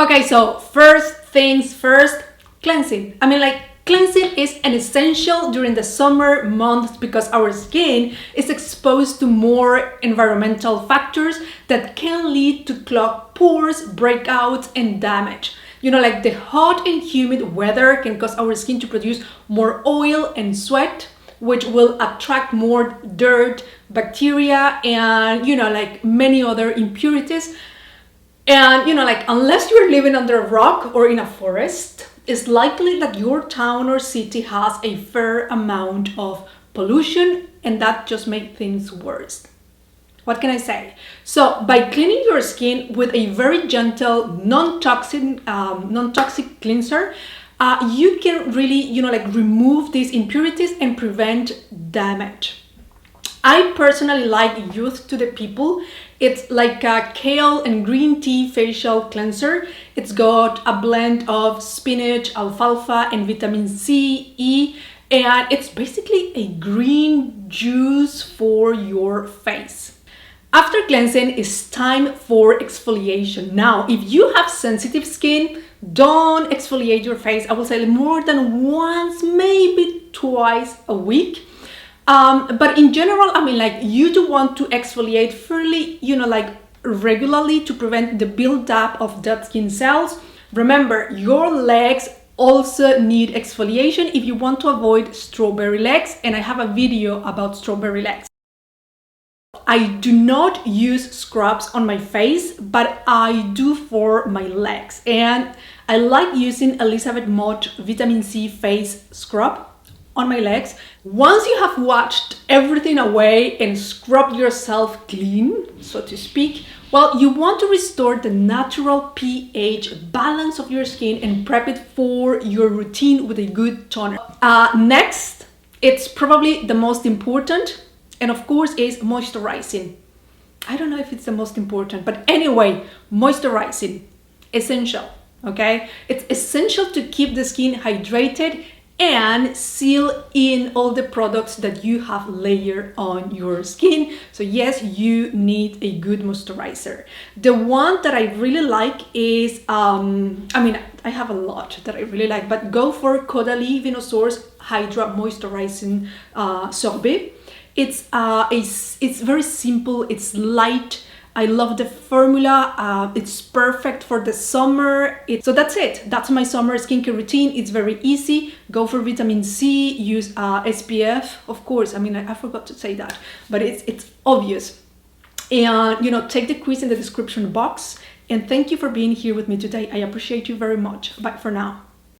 Okay, so first things first, cleansing. Cleansing is an essential during the summer months because our skin is exposed to more environmental factors that can lead to clogged pores, breakouts, and damage. The hot and humid weather can cause our skin to produce more oil and sweat, which will attract more dirt, bacteria, and many other impurities. And unless you're living under a rock or in a forest, it's likely that your town or city has a fair amount of pollution, and that just makes things worse. What can I say? So by cleaning your skin with a very gentle, non-toxic cleanser, you can really, remove these impurities and prevent damage. I personally like Youth to the People. It's like a kale and green tea facial cleanser. It's got a blend of spinach, alfalfa, and vitamin C, E, and it's basically a green juice for your face. After cleansing, it's time for exfoliation. Now, if you have sensitive skin, don't exfoliate your face. I will say more than once, maybe twice a week. But in general, you do want to exfoliate fairly, regularly to prevent the buildup of dead skin cells. Remember, your legs also need exfoliation if you want to avoid strawberry legs, and I have a video about strawberry legs. I do not use scrubs on my face, but I do for my legs, and I like using Elizabeth Mott Vitamin C Face Scrub on my legs. Once you have washed everything away and scrubbed yourself clean, so to speak, well, you want to restore the natural pH balance of your skin and prep it for your routine with a good toner. Next, it's probably the most important, and of course, is moisturizing. I don't know if it's the most important, but anyway, moisturizing, essential, okay? It's essential to keep the skin hydrated and seal in all the products that you have layered on your skin. So yes, you need a good moisturizer. The one that I really like is, I have a lot that I really like, but go for Caudalie Venosource Hydra Moisturizing Sorbet. It's very simple, it's light. I love the formula. It's perfect for the summer. So that's it. That's my summer skincare routine. It's very easy. Go for vitamin C, use SPF. Of course, I forgot to say that, but it's obvious. And, take the quiz in the description box. And thank you for being here with me today. I appreciate you very much. Bye for now.